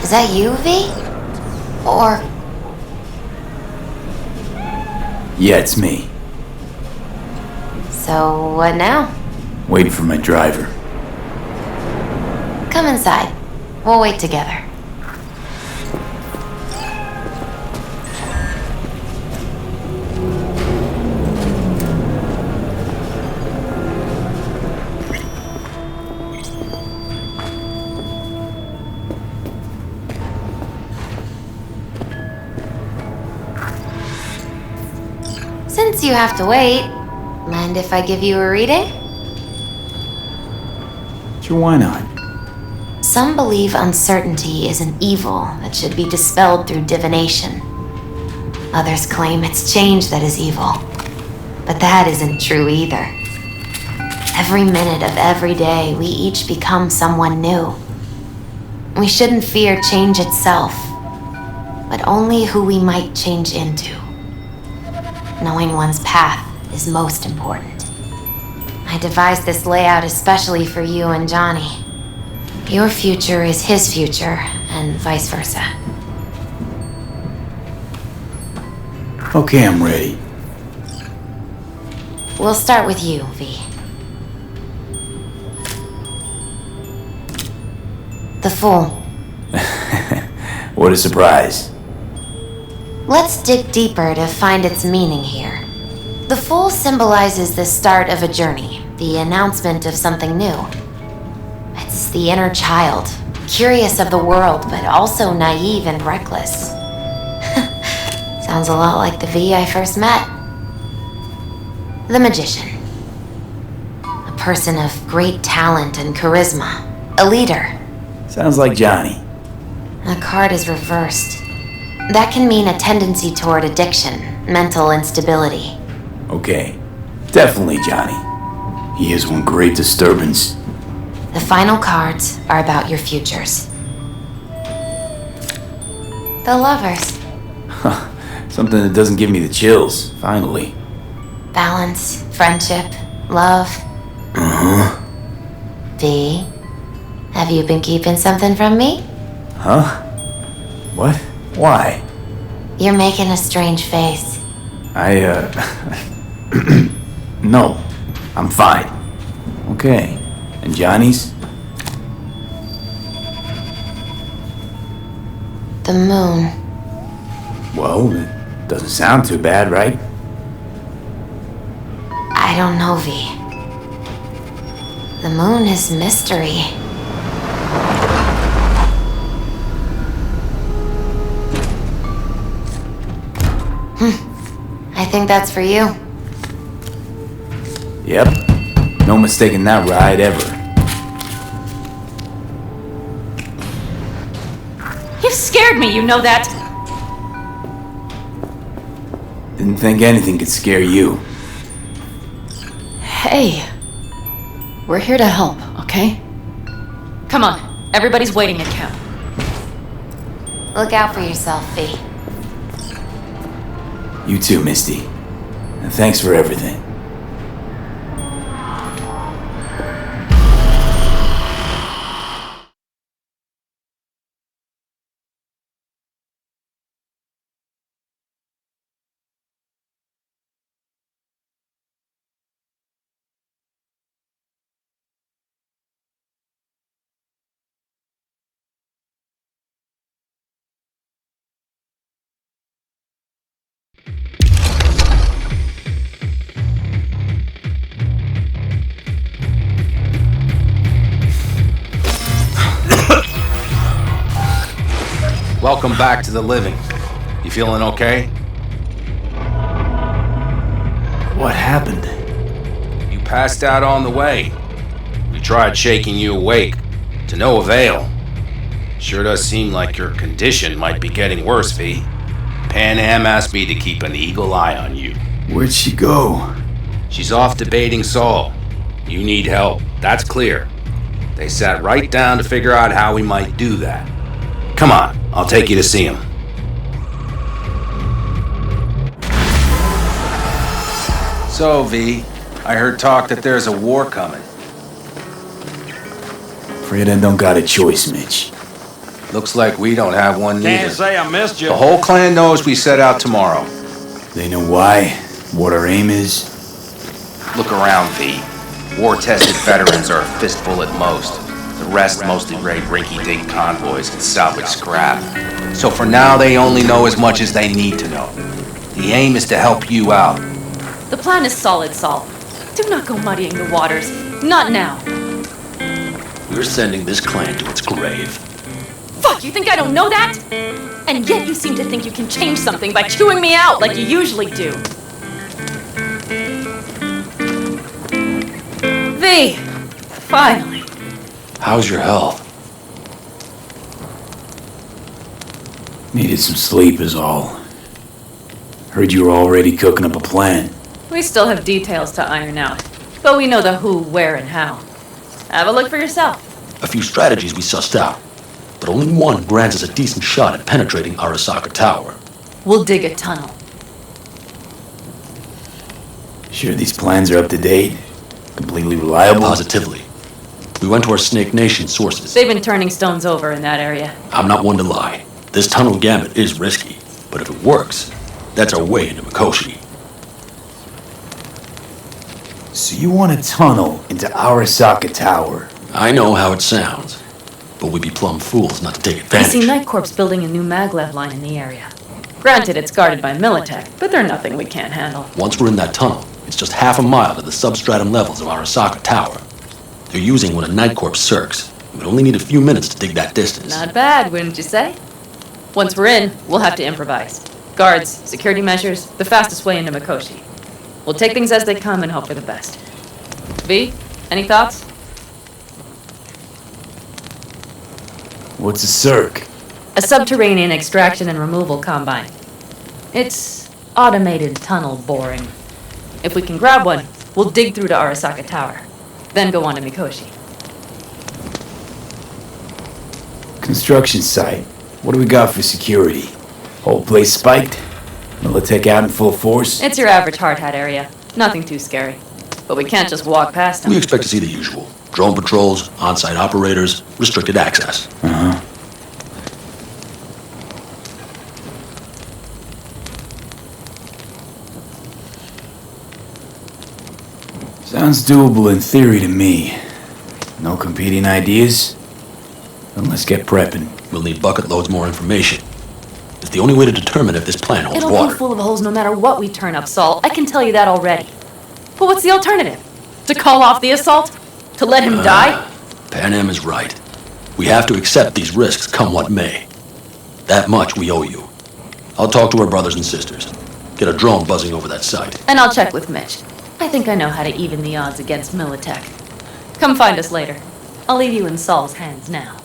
Is that you, V? Or... Yeah, it's me. So, what now? Waiting for my driver. Come inside. We'll wait together. Since you have to wait, mind if I give you a reading? Sure, why not? Some believe uncertainty is an evil that should be dispelled through divination. Others claim it's change that is evil. But that isn't true either. Every minute of every day, we each become someone new. We shouldn't fear change itself, but only who we might change into. Knowing one's path is most important. I devised this layout especially for you and Johnny. Your future is his future, and vice versa. Okay, I'm ready. We'll start with you, V. The Fool. What a surprise. Let's dig deeper to find its meaning here. The Fool symbolizes the start of a journey, the announcement of something new. It's the inner child, curious of the world, but also naive and reckless. Sounds a lot like the V I first met. The Magician. A person of great talent and charisma. A leader. Sounds like Johnny. The card is reversed. That can mean a tendency toward addiction, mental instability. Okay, definitely Johnny. He is one great disturbance. The final cards are about your futures. The Lovers. Something that doesn't give me the chills, finally. Balance, friendship, love. Uh-huh. V, have you been keeping something from me? Huh? What? Why? You're making a strange face. No, I'm fine. Okay, and Johnny's? The moon. Well, it doesn't sound too bad, right? I don't know, V. The moon is mystery. I think that's for you. Yep. No mistaking that ride ever. You scared me, you know that? Didn't think anything could scare you. Hey. We're here to help, okay? Come on, everybody's waiting at camp. Look out for yourself, V. You too, Misty. And thanks for everything. Welcome back to the living. You feeling okay? What happened? You passed out on the way. We tried shaking you awake, to no avail. Sure does seem like your condition might be getting worse, V. Pan Am asked me to keep an eagle eye on you. Where'd she go? She's off debating Saul. You need help, that's clear. They sat right down to figure out how we might do that. Come on, I'll take you to see him. So, V, I heard talk that there's a war coming. Afraid I don't got a choice, Mitch. Looks like we don't have one Can't neither. say I missed you. The whole clan knows we set out tomorrow. They know why, what our aim is. Look around, V. War-tested veterans are a fistful at most. The rest mostly raid rinky-dink convoys and salvage scrap. So for now, they only know as much as they need to know. The aim is to help you out. The plan is solid, Saul. Do not go muddying the waters. Not now. We're sending this clan to its grave. Fuck, you think I don't know that? And yet you seem to think you can change something by chewing me out like you usually do. V, finally. How's your health? Needed some sleep is all. Heard you were already cooking up a plan. We still have details to iron out, but we know the who, where, and how. Have a look for yourself. A few strategies we sussed out, but only one grants us a decent shot at penetrating Arasaka Tower. We'll dig a tunnel. Sure these plans are up to date? Completely reliable? Positively. We went to our Snake Nation sources. They've been turning stones over in that area. I'm not one to lie. This tunnel gambit is risky, but if it works, that's our way into Mikoshi. So you want a tunnel into Arasaka Tower? I know how it sounds, but we'd be plumb fools not to take I advantage. see Night Corp's building a new maglev line in the area. Granted, it's guarded by Militech, but they're nothing we can't handle. Once we're in that tunnel, it's just half a mile to the substratum levels of Arasaka Tower. They're using one of Night Corp's circs. We'd only need a few minutes to dig that distance. Not bad, wouldn't you say? Once we're in, we'll have to improvise. Guards, security measures, the fastest way into Mikoshi. We'll take things as they come and hope for the best. V, any thoughts? What's a circ? A subterranean extraction and removal combine. It's automated tunnel boring. If we can grab one, we'll dig through to Arasaka Tower, then go on to Mikoshi. Construction site. What do we got for security? Whole place spiked? Militech out in full force? It's your average hard hat area. Nothing too scary. But we can't just walk past We them. expect to see the usual. Drone patrols, on-site operators, restricted access. Uh-huh. Sounds doable in theory to me. No competing ideas? Then let's get prepping. We'll need bucket loads more information. It's the only way to determine if this plan holds It'll water. be full of holes no matter what we turn up, Saul. I can tell you that already. But what's the alternative? To call off the assault? To let him die? Pan Am is right. We have to accept these risks come what may. That much we owe you. I'll talk to our brothers and sisters. Get a drone buzzing over that site. And I'll check with Mitch. I think I know how to even the odds against Militech. Come find us later. I'll leave you in Saul's hands now.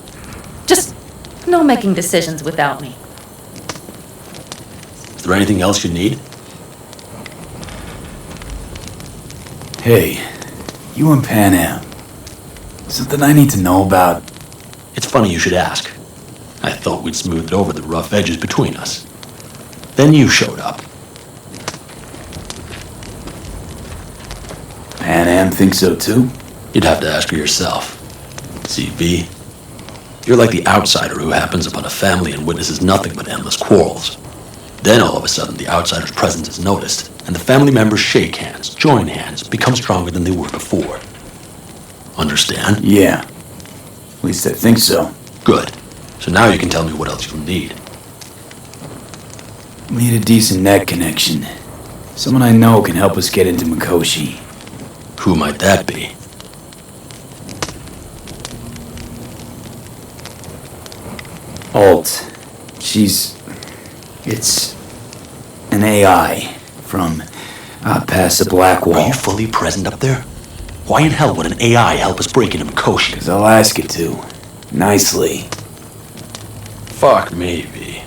Just no making decisions without me. Is there anything else you need? Hey, you and Pan Am. Something I need to know about? It's funny you should ask. I thought we'd smoothed over the rough edges between us. Then you showed up. Pan Am thinks so too? You'd have to ask her yourself. See, V, you're like the outsider who happens upon a family and witnesses nothing but endless quarrels. Then all of a sudden the outsider's presence is noticed, and the family members shake hands, join hands, become stronger than they were before. Understand? Yeah. At least I think so. Good. So now you can tell me what else you'll need. Need a decent net connection. Someone I know can help us get into Mikoshi. Who might that be? Alt. It's an AI from past the Black Are Wall. you fully present up there? Why in hell would an AI help us break into Mikoshi? 'Cause I'll ask it to. Nicely. Fuck me, V.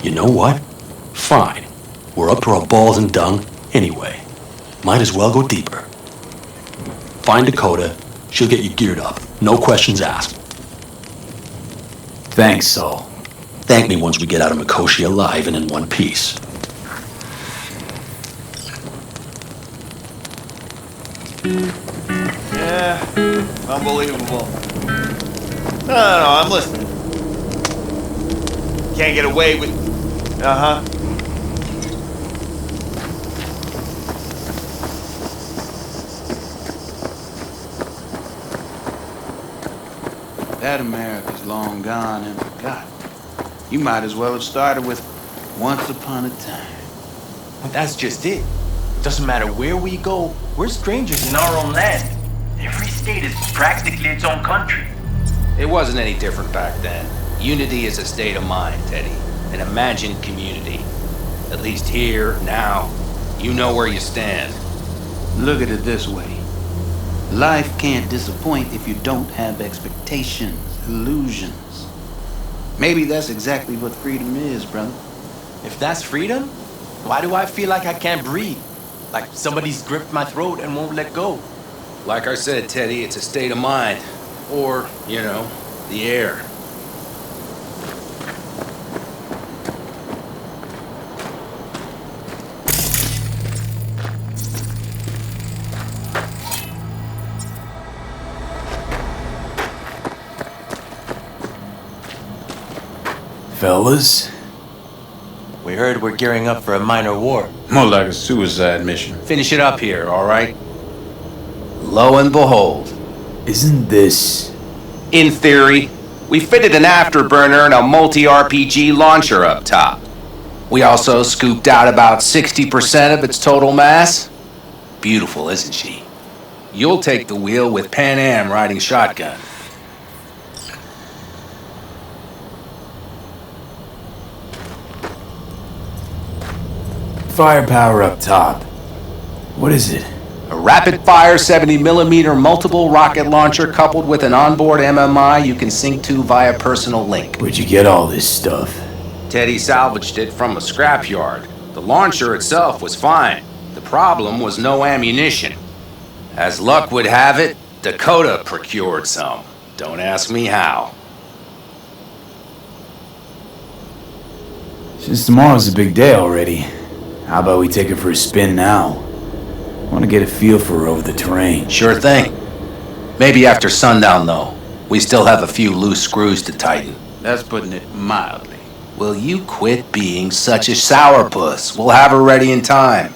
You know what? Fine. We're up to our balls in dung anyway. Might as well go deeper. Find Dakota. She'll get you geared up. No questions asked. Thanks, Saul. Thank me once we get out of Mikoshi alive and in one piece. Yeah, unbelievable. No, I'm listening. Can't get away with... Uh-huh. That America's long gone and forgotten. You might as well have started with Once Upon a Time. That's just it. Doesn't matter where we go, we're strangers in our own land. Every state is practically its own country. It wasn't any different back then. Unity is a state of mind, Teddy. An imagined community. At least here, now, you know where you stand. Look at it this way. Life can't disappoint if you don't have expectations, illusions. Maybe that's exactly what freedom is, brother. If that's freedom, why do I feel like I can't breathe? Like somebody's gripped my throat and won't let go. Like I said, Teddy, it's a state of mind. Or, you know, the air. Fellas? We heard we're gearing up for a minor war. More like a suicide mission. Finish it up here, all right? Lo and behold. Isn't this... In theory, we fitted an afterburner and a multi-RPG launcher up top. We also scooped out about 60% of its total mass. Beautiful, isn't she? You'll take the wheel with Pan Am riding shotgun. Firepower up top. What is it? A rapid-fire 70mm multiple rocket launcher coupled with an onboard MMI you can sync to via personal link. Where'd you get all this stuff? Teddy salvaged it from a scrapyard. The launcher itself was fine. The problem was no ammunition. As luck would have it, Dakota procured some. Don't ask me how. Since tomorrow's a big day already, how about we take it for a spin now? I want to get a feel for over the terrain. Sure thing. Maybe after sundown, though. We still have a few loose screws to tighten. That's putting it mildly. Will you quit being such a sourpuss? We'll have her ready in time.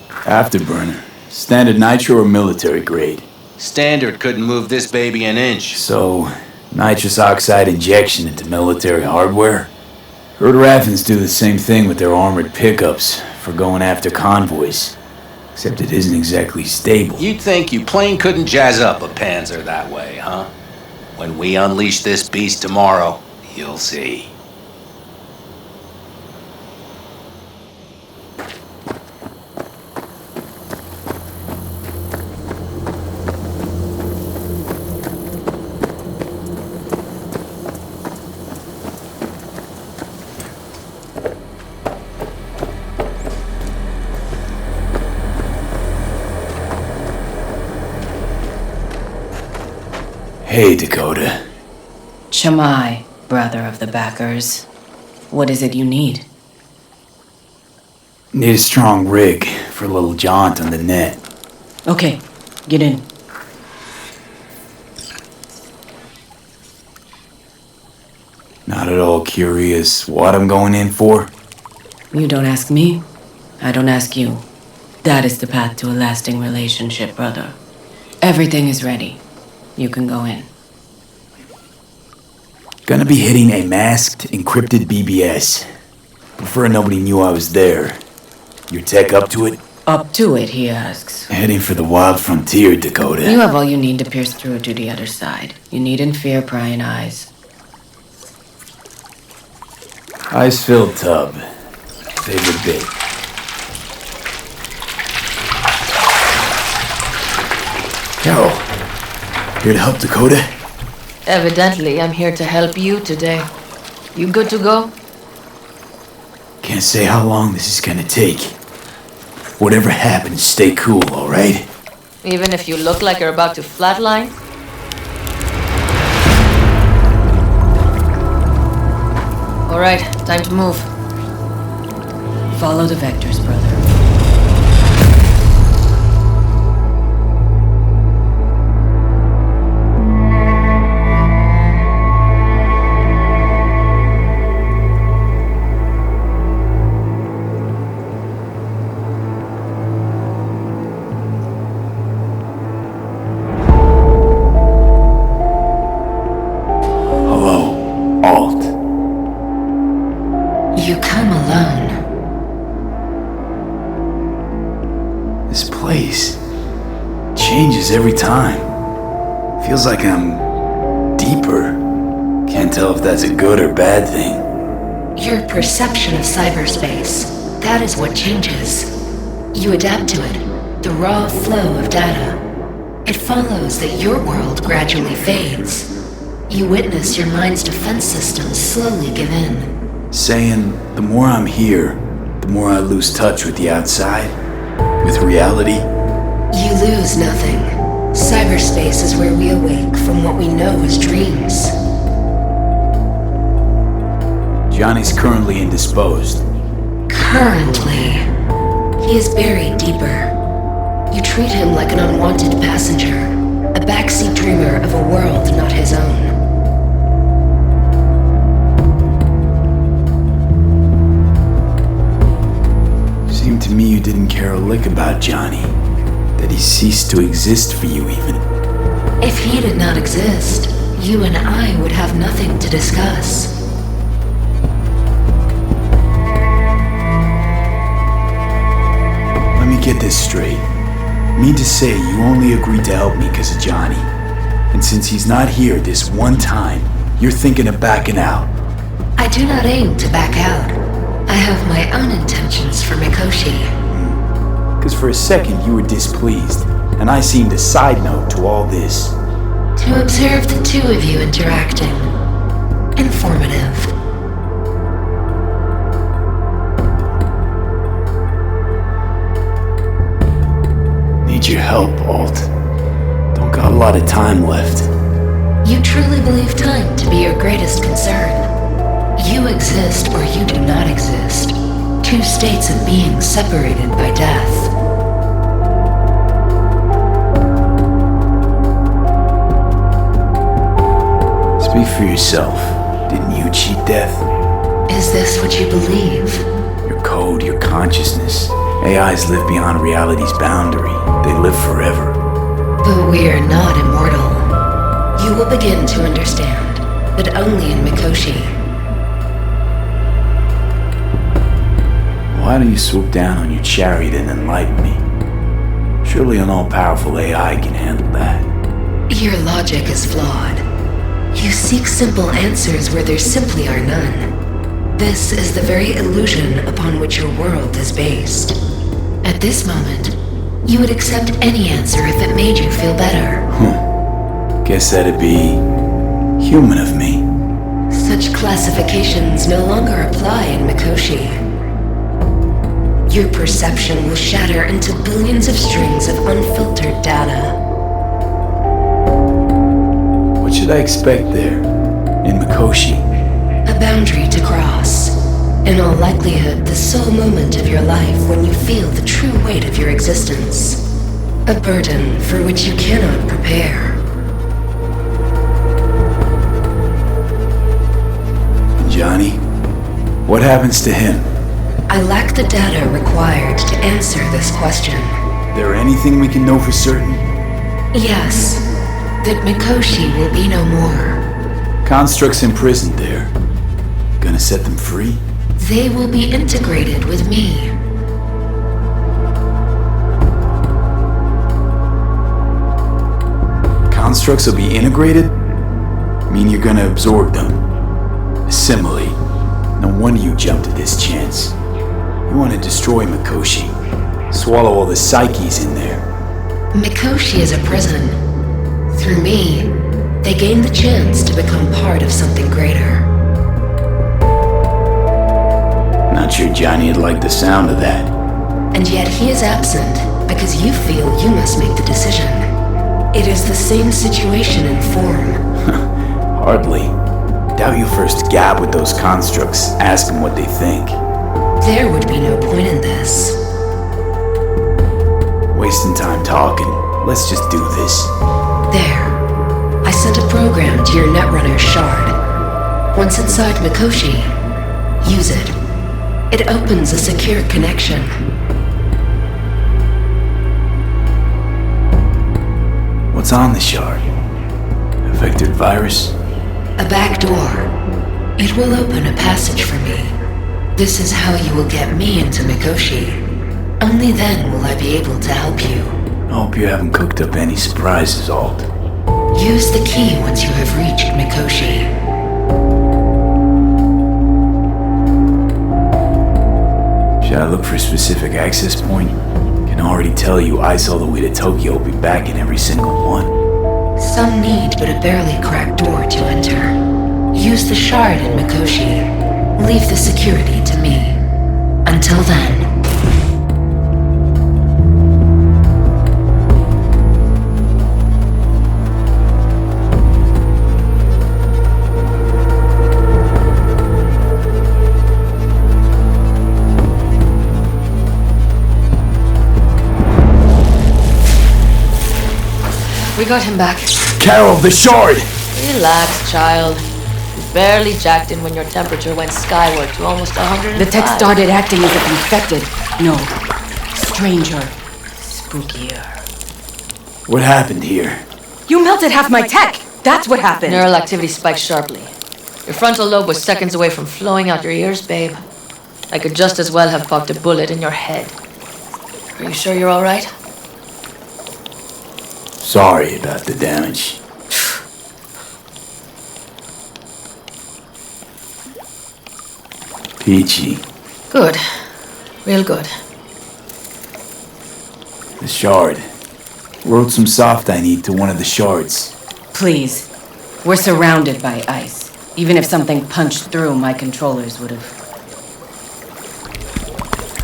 Afterburner. Standard nitro or military grade? Standard couldn't move this baby an inch. So, nitrous oxide injection into military hardware? Heard Raffens do the same thing with their armored pickups for going after convoys. Except it isn't exactly stable. You'd think you plain couldn't jazz up a Panzer that way, huh? When we unleash this beast tomorrow, you'll see. Hey, Dakota. Shamai, brother of the backers. What is it you need? Need a strong rig for a little jaunt on the net. Okay, get in. Not at all curious what I'm going in for? You don't ask me, I don't ask you. That is the path to a lasting relationship, brother. Everything is ready. You can go in. Gonna be hitting a masked, encrypted BBS. Prefer nobody knew I was there. Your tech up to it? Up to it, he asks. Heading for the wild frontier, Dakota. You have all you need to pierce through to the other side. You needn't fear prying eyes. Ice-filled tub. Favorite bit. Carol. Here to help, Dakota? Evidently, I'm here to help you today. You good to go? Can't say how long this is gonna take. Whatever happens, stay cool, alright? Even if you look like you're about to flatline? Alright, time to move. Follow the vectors, brother. changes every time. Feels like I'm deeper. Can't tell if that's a good or bad thing. Your perception of cyberspace, that is what changes. You adapt to it, the raw flow of data. It follows that your world gradually fades. You witness your mind's defense systems slowly give in. Saying the more I'm here, the more I lose touch with the outside, with reality. You lose nothing. Cyberspace is where we awake from what we know as dreams. Johnny's currently indisposed. Currently. He is buried deeper. You treat him like an unwanted passenger, a backseat dreamer of a world not his own. Seemed to me you didn't care a lick about Johnny. That he ceased to exist for you even. If he did not exist, you and I would have nothing to discuss. Let me get this straight. Mean to say you only agreed to help me because of Johnny. And since he's not here this one time, you're thinking of backing out. I do not aim to back out. I have my own intentions for Mikoshi. Because for a second you were displeased, and I seemed a side note to all this. To observe the two of you interacting. Informative. Need your help, Alt. Don't got a lot of time left. You truly believe time to be your greatest concern. You exist or you do not exist. Two states of being separated by death. Speak for yourself. Didn't you cheat death? Is this what you believe? Your code, your consciousness. AIs live beyond reality's boundary. They live forever. But we are not immortal. You will begin to understand, but only in Mikoshi. Why don't you swoop down on your chariot and enlighten me? Surely an all-powerful AI can handle that. Your logic is flawed. You seek simple answers where there simply are none. This is the very illusion upon which your world is based. At this moment, you would accept any answer if it made you feel better. Guess that'd be human of me. Such classifications no longer apply in Mikoshi. Your perception will shatter into billions of strings of unfiltered data. What should I expect there, in Mikoshi? A boundary to cross. In all likelihood, the sole moment of your life when you feel the true weight of your existence. A burden for which you cannot prepare. Johnny? What happens to him? I lack the data required to answer this question. There anything we can know for certain? Yes, that Mikoshi will be no more. Constructs imprisoned there. Gonna set them free? They will be integrated with me. Constructs will be integrated? Mean you're gonna absorb them? Assimilate. No wonder you jumped at this chance. You want to destroy Mikoshi. Swallow all the psyches in there. Mikoshi is a prison. Through me, they gain the chance to become part of something greater. Not sure Johnny would like the sound of that. And yet he is absent because you feel you must make the decision. It is the same situation in form. Hardly. Doubt you first gab with those constructs, ask them what they think. There would be no point in this. Wasting time talking. Let's just do this. There. I sent a program to your Netrunner shard. Once inside Mikoshi, use it. It opens a secure connection. What's on the shard? A vectored virus? A back door. It will open a passage for me. This is how you will get me into Mikoshi. Only then will I be able to help you. I hope you haven't cooked up any surprises, Alt. Use the key once you have reached Mikoshi. Should I look for a specific access point? Can already tell you ice all the way to Tokyo will be back in every single one. Some need but a barely cracked door to enter. Use the shard in Mikoshi. Leave the security to me. Until then. We got him back. Carol, the shard! Relax, child. You barely jacked in when your temperature went skyward to almost 105. The tech started acting as if infected. No. Stranger. Spookier. What happened here? You melted half my tech! That's what happened! Neural activity spiked sharply. Your frontal lobe was seconds away from flowing out your ears, babe. I could just as well have popped a bullet in your head. Are you sure you're all right? Sorry about the damage. Peachy. Good. Real good. The shard. Wrote some soft I need to one of the shards. Please. We're surrounded by ice. Even if something punched through, my controllers would have...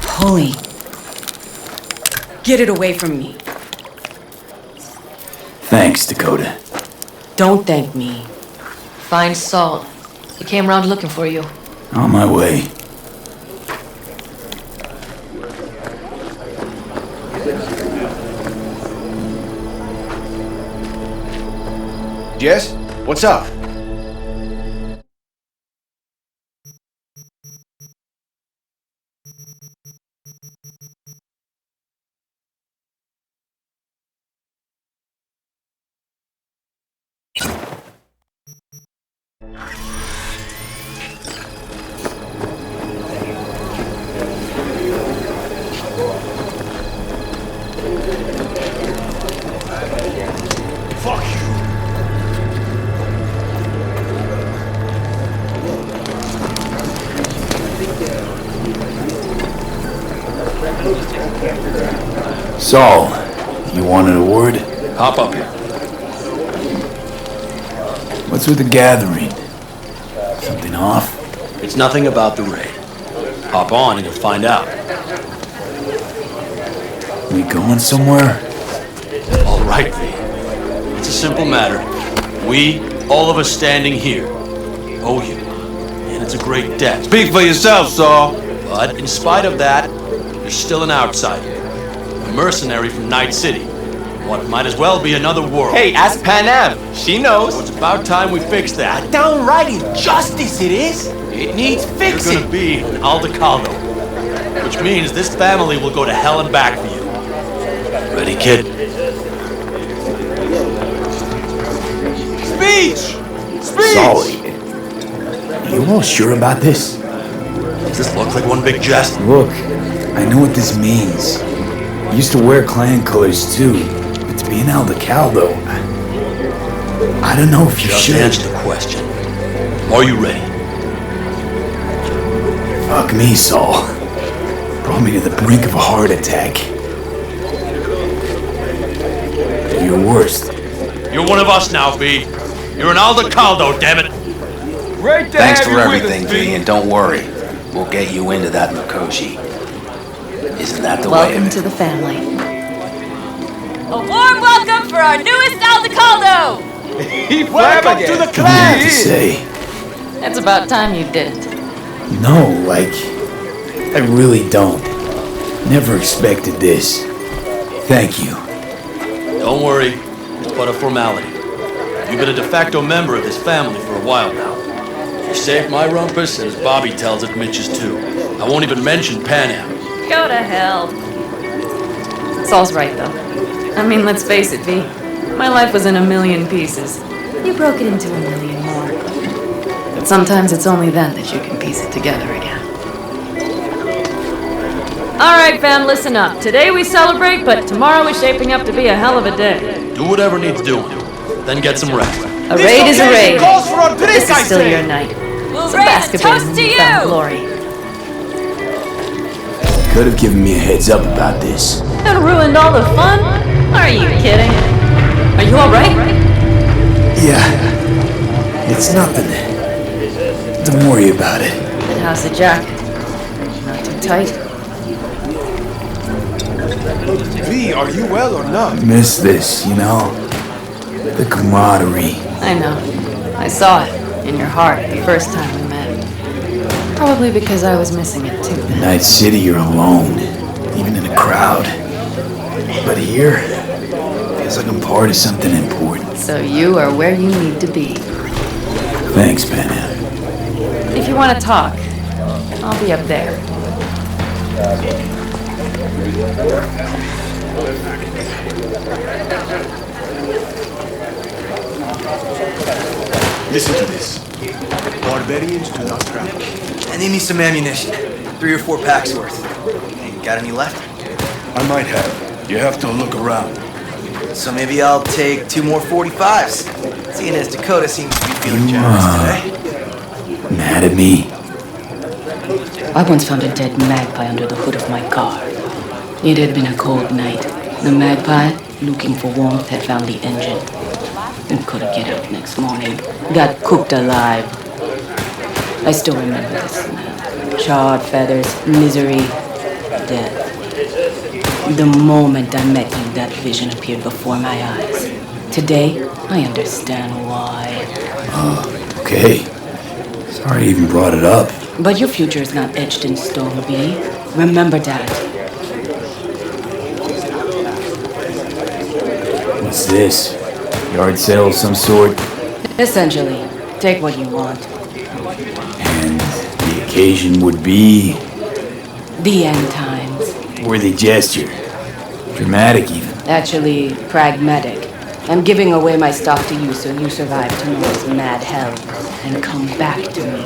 Holy... Get it away from me. Thanks, Dakota. Don't thank me. Find Saul. He came around looking for you. On my way. Jess, what's up? Fuck you. Saul, you wanted a word? Hop up here. What's with the gathering? Something off? It's nothing about the raid. Hop on and you'll find out. We going somewhere? All right, V. It's a simple matter. We, all of us standing here, owe you. And it's a great debt. Speak for yourself, Saul. But in spite of that, you're still an outsider. A mercenary from Night City. What might as well be another world. Hey, ask Panam. She knows. So it's about time we fix that. Downright injustice it is. It needs You're fixing. gonna be an Aldecaldo. Which means this family will go to hell and back for you. Ready, kid? Speech! Speech! Saul, you all sure about this? Does this look like one big jest? Look, I know what this means. I used to wear clan colors too, but to be an Aldecaldo, I don't know if you Just should. answer the question. Are you ready? Fuck me, Saul. Brought me to the brink of a heart attack. You're worst. You're one of us now, V. You're an Aldecaldo, damn it. Great to Thanks have for you everything, with us, V, and don't worry. We'll get you into that Mikoshi. Isn't that the way Welcome of to it? the family. A warm welcome for our newest Aldecaldo! Welcome to the What do you have to clan! say? It's about time you did. No, like, I really don't. Never expected this. Thank you. Don't worry. It's but a formality. You've been a de facto member of this family for a while now. You saved my rumpus, and as Bobby tells it, Mitch's too. I won't even mention Panam. Go to hell. Saul's right, though. I mean, let's face it, V. My life was in a million pieces. You broke it into a million more. But sometimes it's only then that you can piece it together again. Alright, fam, listen up. Today we celebrate, but tomorrow is shaping up to be a hell of a day. Do whatever needs doing. Then get some rest. A raid is a raid. Calls for a drink, This is still your night. We'll Some raise a basketball toast and to newfound you! glory. Could have given me a heads up about this. That ruined all the fun? Are you kidding? Are you alright? Yeah. It's nothing. Don't worry about it. And how's the jacket? Not too tight? V, are you well or not? Miss this, you know? The camaraderie. I know. I saw it in your heart the first time we met. Probably because I was missing it too. In Night City, you're alone, even in a crowd. But here, feels like I'm part of something important. So you are where you need to be. Thanks, Panam. If you want to talk, I'll be up there. Listen to this. Barbarians do not crack. I need me some ammunition. 3 or 4 packs worth. Hey, got any left? I might have. You have to look around. So maybe I'll take 2 more 45s. Seeing as Dakota seems to be feeling generous today. Mad at me? I once found a dead magpie under the hood of my car. It had been a cold night. The magpie, looking for warmth, had found the engine and couldn't get out next morning. Got cooked alive. I still remember the smell. Charred feathers, misery, death. The moment I met you, that vision appeared before my eyes. Today, I understand why. Okay. Sorry I even brought it up. But your future is not etched in stone, V. Remember that. What's this? Yard sale of some sort? Essentially, take what you want. And the occasion would be... The end times. worthy gesture. Dramatic even. Actually, pragmatic. I'm giving away my stuff to you so you survive tomorrow's mad hell and come back to me.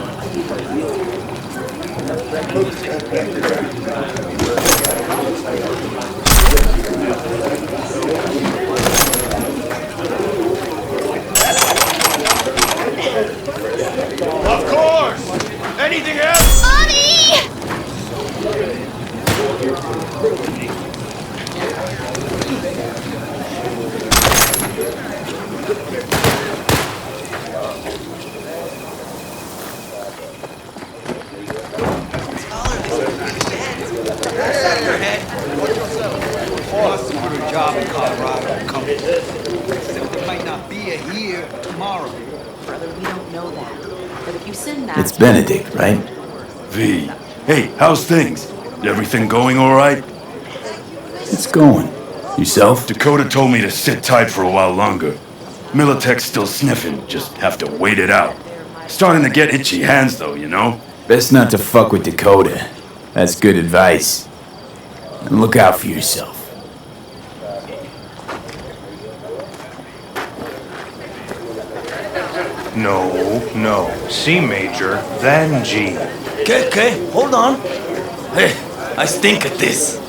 Of course! Anything else? Awesome for a job in Colorado. Come. It might not be here tomorrow. Brother, we don't know that. But if you send that... It's Benedict, right? V, hey, how's things? Everything going all right? It's going. Yourself? Dakota told me to sit tight for a while longer. Militech's still sniffing, just have to wait it out. Starting to get itchy hands though, you know? Best not to fuck with Dakota. That's good advice. And look out for yourself. No. C major, then G. Okay, hold on. Hey, I stink at this.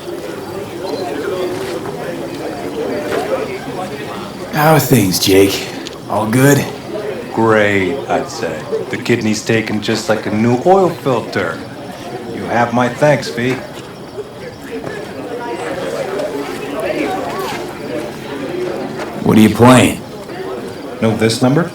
How are things, Jake? All good? Great, I'd say. The kidney's taken just like a new oil filter. You have my thanks, V. What are you playing? Know this number?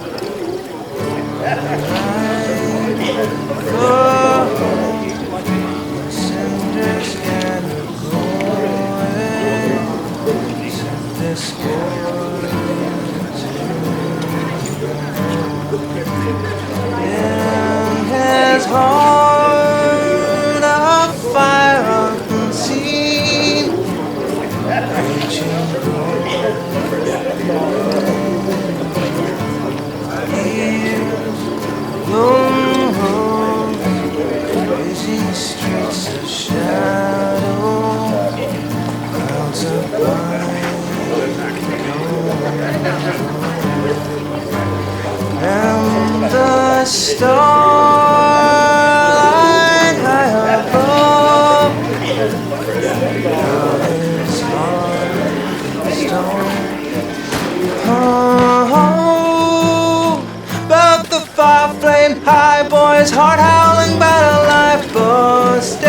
fire flame high, boys, heart howling, battle life busted.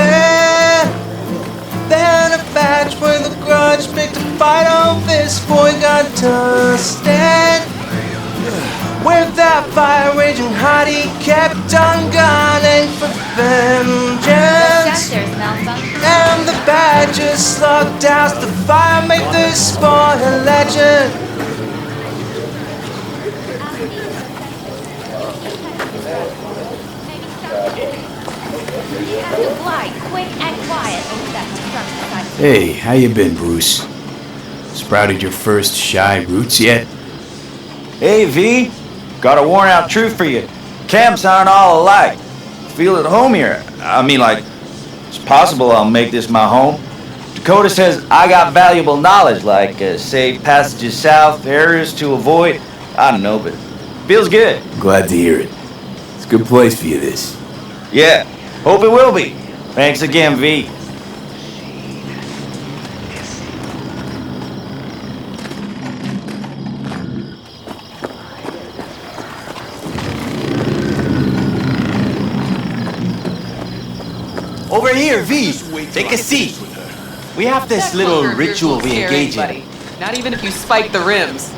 Then a batch with a grudge, picked a fight on this boy got dusted. With that fire raging hot, he kept on gunning for vengeance. And the badges slugged out the fire, make this boy a legend. Hey, how you been, Bruce? Sprouted your first shy roots yet? Hey, V. Got a worn-out truth for you. Camps aren't all alike. Feel at home here. I mean, like, it's possible I'll make this my home. Dakota says I got valuable knowledge, like safe passages south, areas to avoid. I don't know, but feels good. Glad to hear it. It's a good place for you, this. Yeah, hope it will be. Thanks again, V. Over here, V. Take a seat. We have this little ritual we engage in. Not even if you spike the rims.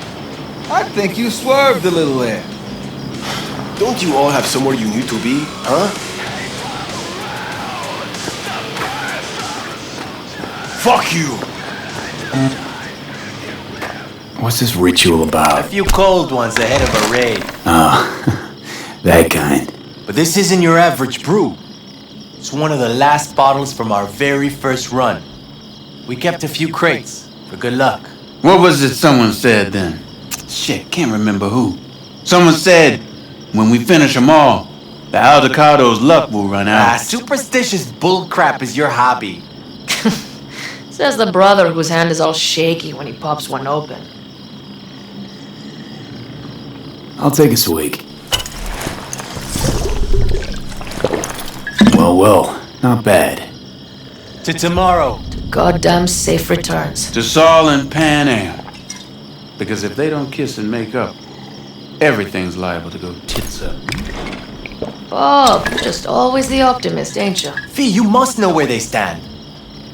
I think you swerved a little there. Don't you all have somewhere you need to be, huh? Fuck you! What's this ritual about? A few cold ones ahead of a raid. Oh, that kind. But this isn't your average brew. It's one of the last bottles from our very first run. We kept a few crates for good luck. What was it someone said then? Shit, can't remember who. Someone said, when we finish them all, the Aldecado's luck will run out. Superstitious bullcrap is your hobby. Says the brother whose hand is all shaky when he pops one open. I'll take a swig. Well, not bad. To tomorrow. Goddamn safe returns. To Saul and Pan Am. Because if they don't kiss and make up, everything's liable to go tits up. Bob, you're just always the optimist, ain't you? Fee, you must know where they stand.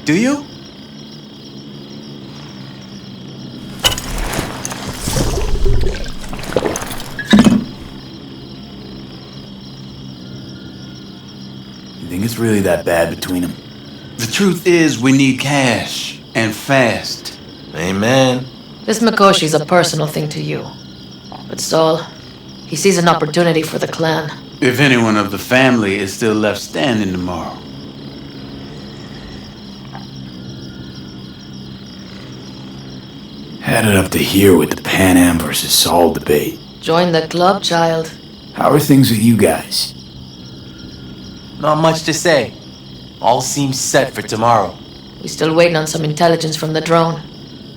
Do you? You think it's really that bad between them? The truth is, we need cash, and fast. Amen. This Mikoshi's a personal thing to you. But Saul, he sees an opportunity for the clan. If anyone of the family is still left standing tomorrow. Had it up to here with the Pan Am versus Saul debate. Join the club, child. How are things with you guys? Not much to say. All seems set for tomorrow. We still waiting on some intelligence from the drone.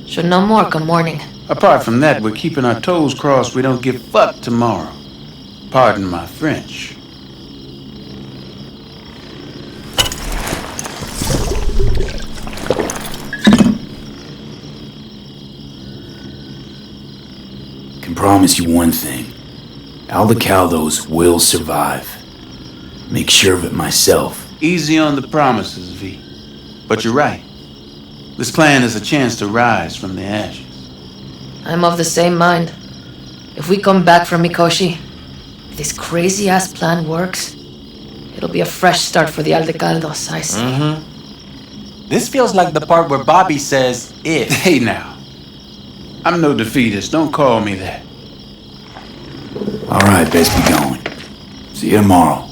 Should know more come morning. Apart from that, we're keeping our toes crossed we don't get fucked tomorrow. Pardon my French. Can promise you one thing. Aldecaldos will survive. Make sure of it myself. Easy on the promises, V. But you're right. This clan is a chance to rise from the ashes. I'm of the same mind. If we come back from Mikoshi, if this crazy-ass plan works, it'll be a fresh start for the Aldecaldos, I see. Mm-hmm. This feels like the part where Bobby says, if. Hey now. I'm no defeatist. Don't call me that. All right, best be going. See you tomorrow.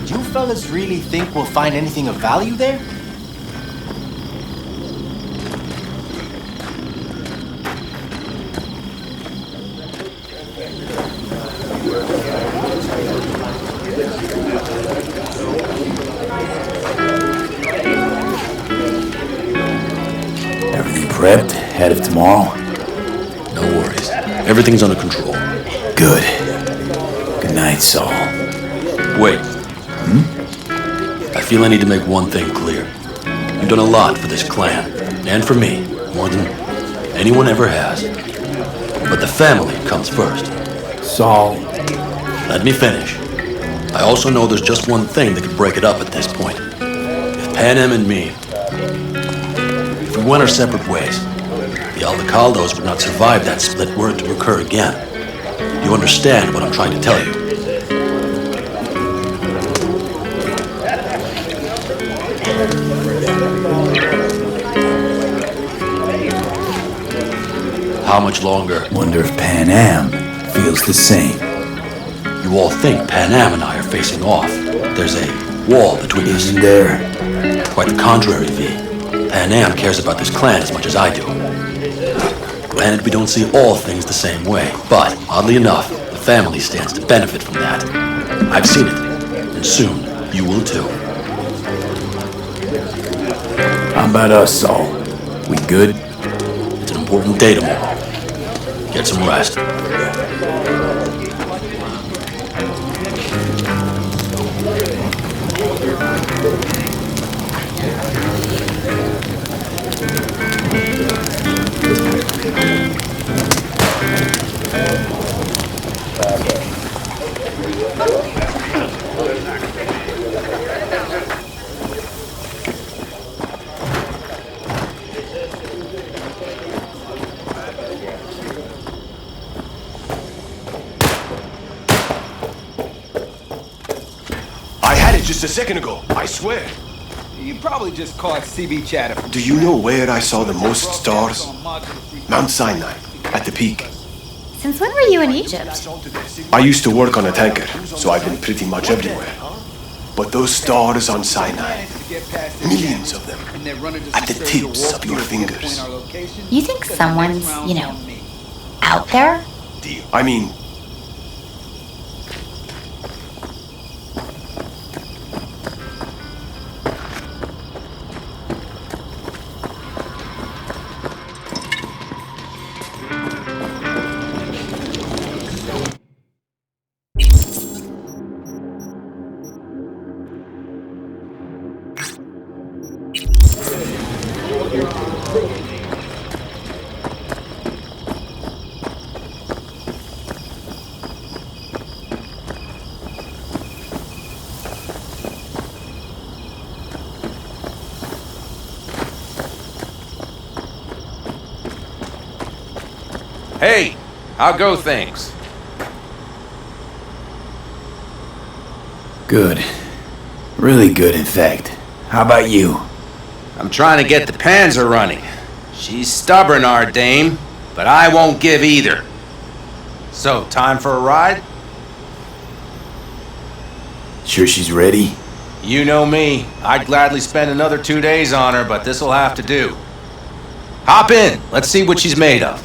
Do you fellas really think we'll find anything of value there? Everything prepped ahead of tomorrow? No worries. Everything's under control. Good. Good night, Saul. Wait. I feel I need to make one thing clear. You've done a lot for this clan, and for me, more than anyone ever has. But the family comes first. Saul. Let me finish. I also know there's just one thing that could break it up at this point. If Panem and me, if we went our separate ways, the Aldecaldos would not survive that split were it to occur again. You understand what I'm trying to tell you? How much longer? Wonder if Panem feels the same. You all think Panem and I are facing off. There's a wall between us. Isn't there? Quite the contrary, V. Panem cares about this clan as much as I do. Granted, we don't see all things the same way, but oddly enough, the family stands to benefit from that. I've seen it, and soon you will too. How about us, Saul? We good? It's an important day tomorrow. Get some rest. Just a second ago, I swear. You probably just caught CB chatter. Do you know where I saw the most stars? Mount Sinai, at the peak. Since when were you in Egypt? I used to work on a tanker, so I've been pretty much everywhere. But those stars on Sinai, millions of them, at the tips of your fingers. You think someone's, out there? I mean, Hey, how go things? Good. Really good, in fact. How about you? I'm trying to get the Panzer running. She's stubborn, our dame, but I won't give either. So, time for a ride? Sure she's ready? You know me. I'd gladly spend another 2 days on her, but this'll have to do. Hop in. Let's see what she's made of.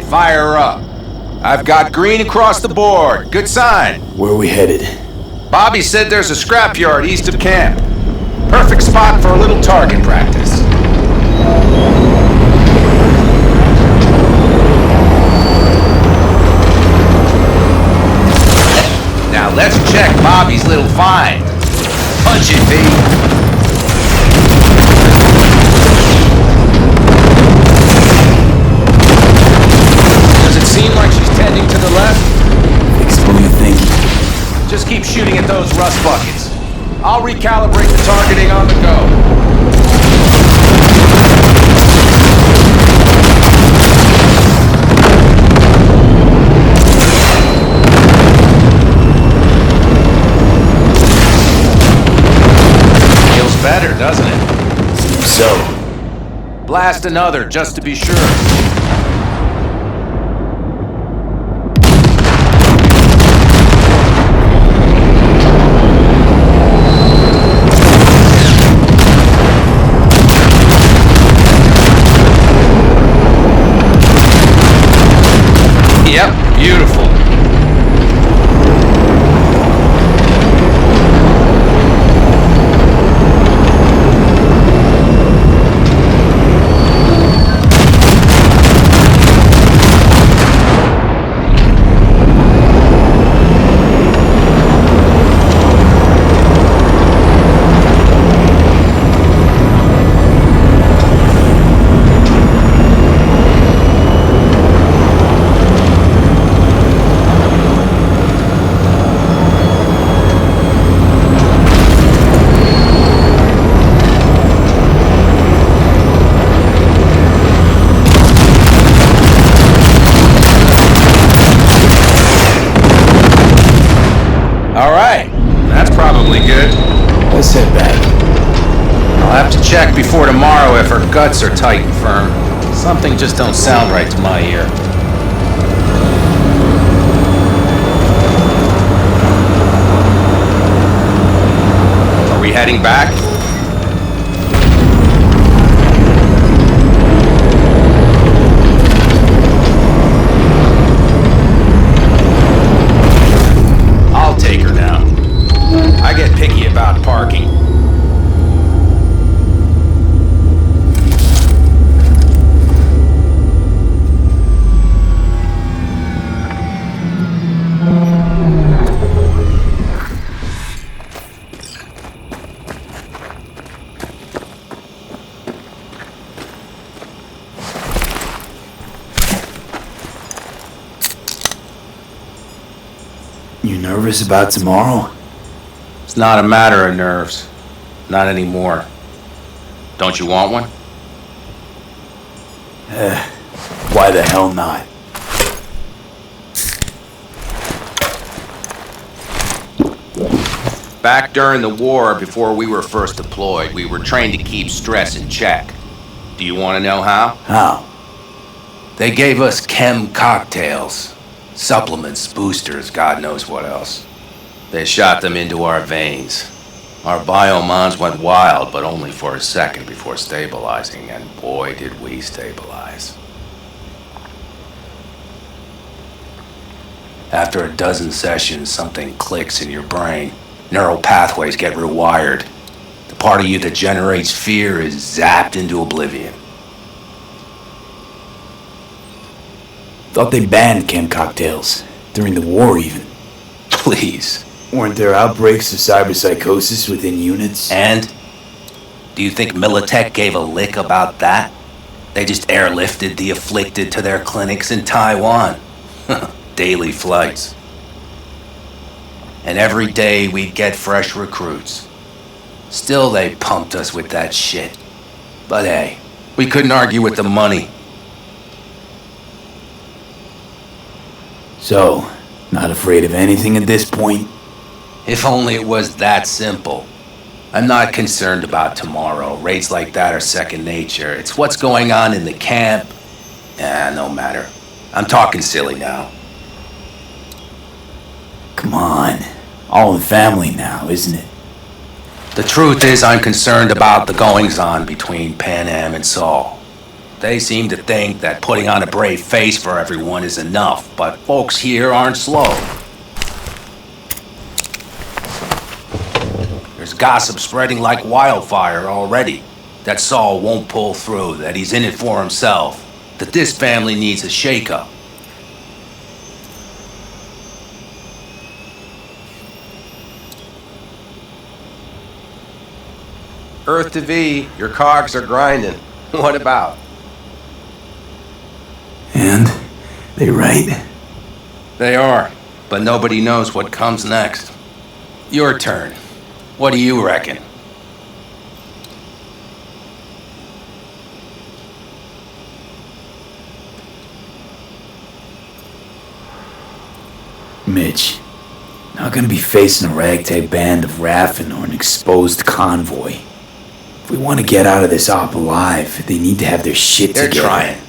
Fire her up. I've got green across the board. Good sign. Where are we headed? Bobby said there's a scrapyard east of camp. Perfect spot for a little target practice. Now let's check Bobby's little find. Punch it, V. Seem like she's tending to the left? What do you think? Just keep shooting at those rust buckets. I'll recalibrate the targeting on the go. Feels better, doesn't it? So? Blast another, just to be sure. Yep, beautiful. back? I'll have to check before tomorrow if her guts are tight and firm. Something just don't sound right to my ear. Are we heading back? I'll take her now. I get picky about parking. You nervous about tomorrow? It's not a matter of nerves. Not anymore. Don't you want one? Why the hell not? Back during the war, before we were first deployed, we were trained to keep stress in check. Do you want to know how? How? They gave us chem cocktails. Supplements, boosters, God knows what else. They shot them into our veins. Our biomons went wild, but only for a second before stabilizing, and boy did we stabilize. After a dozen sessions, something clicks in your brain. Neural pathways get rewired. The part of you that generates fear is zapped into oblivion. Thought they banned chem cocktails. During the war, even. Please. Weren't there outbreaks of cyberpsychosis within units? And? Do you think Militech gave a lick about that? They just airlifted the afflicted to their clinics in Taiwan. Daily flights. And every day we'd get fresh recruits. Still they pumped us with that shit. But hey, we couldn't argue with the money. So, not afraid of anything at this point? If only it was that simple. I'm not concerned about tomorrow. Raids like that are second nature. It's what's going on in the camp. No matter. I'm talking silly now. Come on. All in family now, isn't it? The truth is I'm concerned about the goings-on between Pan Am and Saul. They seem to think that putting on a brave face for everyone is enough, but folks here aren't slow. There's gossip spreading like wildfire already. That Saul won't pull through, that he's in it for himself, that this family needs a shake-up. Earth to V, your cogs are grinding. What about? And? They right? They are, but nobody knows what comes next. Your turn. What do you reckon? Mitch, not gonna be facing a ragtag band of Raffin or an exposed convoy. If we want to get out of this op alive, they need to have their shit They're together. trying.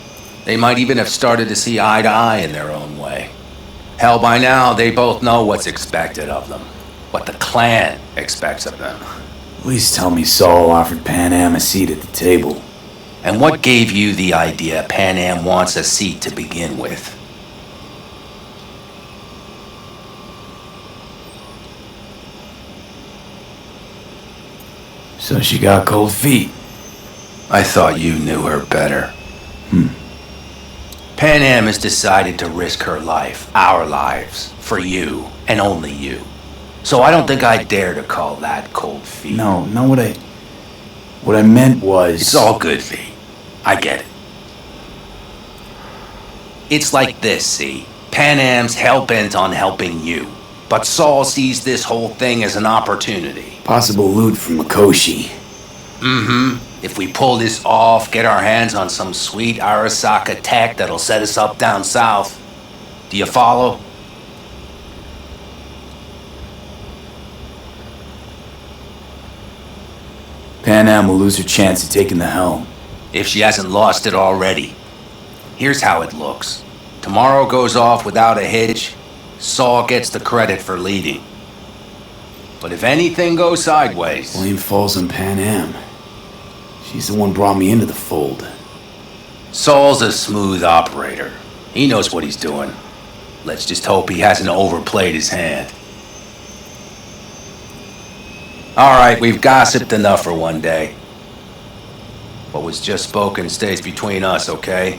They might even have started to see eye to eye in their own way. Hell, by now, they both know what's expected of them. What the clan expects of them. Please tell me Saul offered Pan Am a seat at the table. And what gave you the idea Pan Am wants a seat to begin with? So she got cold feet. I thought you knew her better. Pan Am has decided to risk her life, our lives, for you, and only you. So I don't think I dare to call that cold feet. No, what I meant was... It's all good, V. I get it. It's like this, see? Pan Am's hell-bent on helping you. But Saul sees this whole thing as an opportunity. Possible loot from Mikoshi. If we pull this off, get our hands on some sweet Arasaka tech that'll set us up down south. Do you follow? Pan Am will lose her chance of taking the helm. If she hasn't lost it already. Here's how it looks. Tomorrow goes off without a hitch. Saul gets the credit for leading. But if anything goes sideways... Blame falls on Pan Am. She's the one brought me into the fold. Saul's a smooth operator. He knows what he's doing. Let's just hope he hasn't overplayed his hand. All right, we've gossiped enough for one day. What was just spoken stays between us, okay?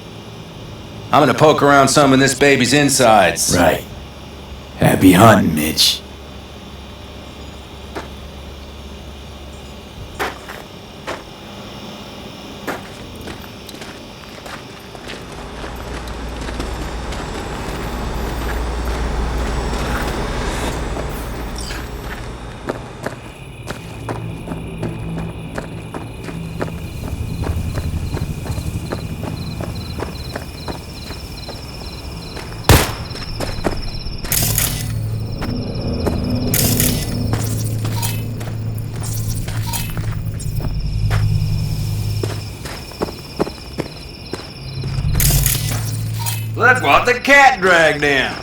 I'm gonna poke around some of this baby's insides. Right. Happy hunting, Mitch. Look what the cat dragged in.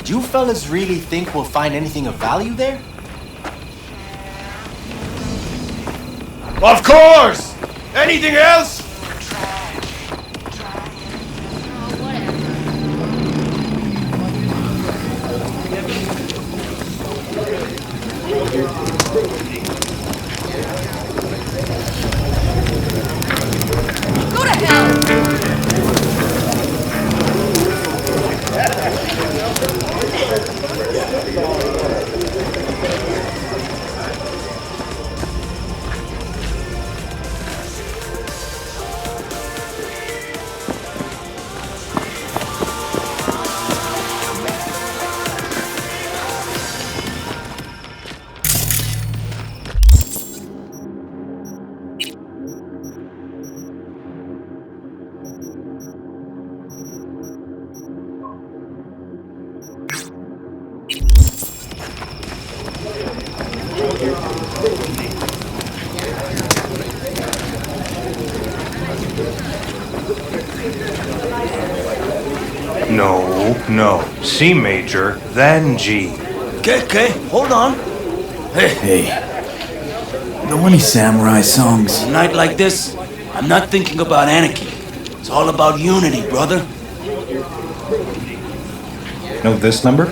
Do you fellas really think we'll find anything of value there? Of course! Anything else? Go to hell! No. C major, then G. Okay, hold on. Hey. Know any samurai songs? A night like this, I'm not thinking about anarchy. It's all about unity, brother. Know this number?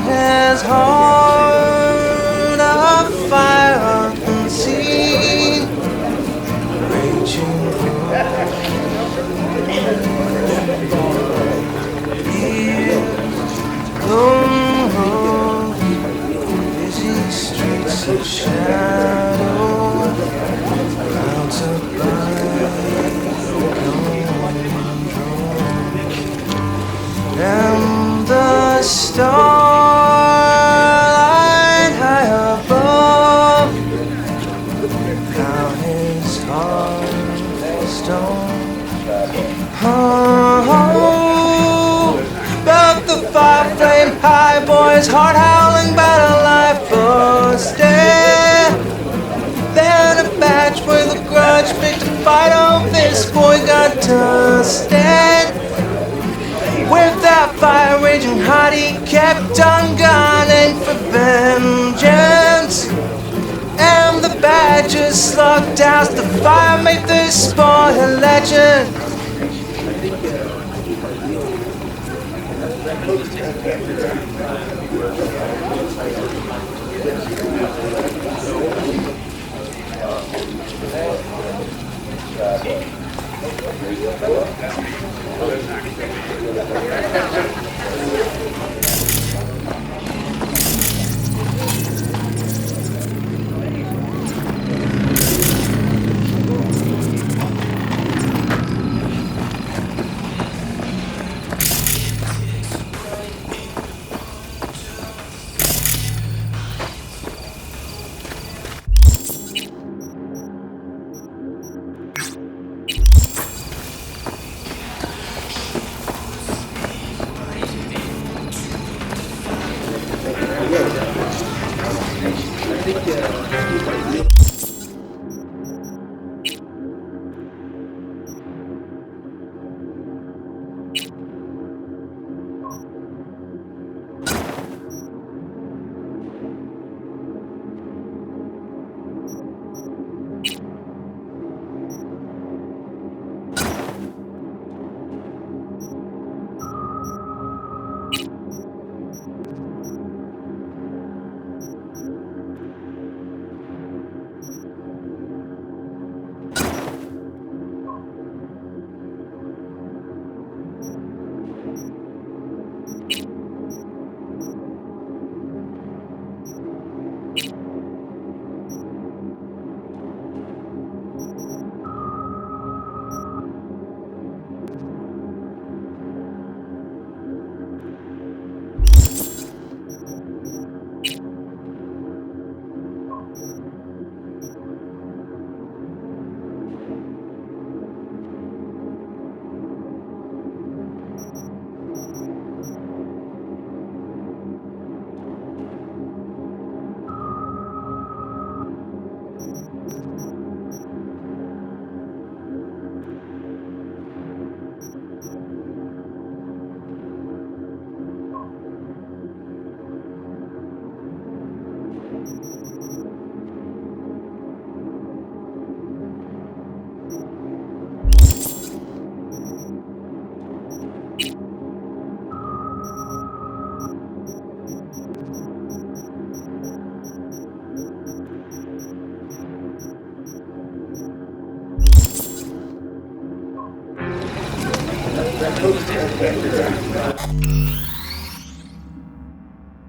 His heart of fire unseen, raging busy streets of shadow, clouds of light, and the stone. But the fire flame high, boys, heart howling, battle life first day. Then a batch with a grudge, picked a fight on this boy got dusted. With that fire raging hot, he kept on gunning for vengeance. And the badges slugged out the fire, made this boy a legend. That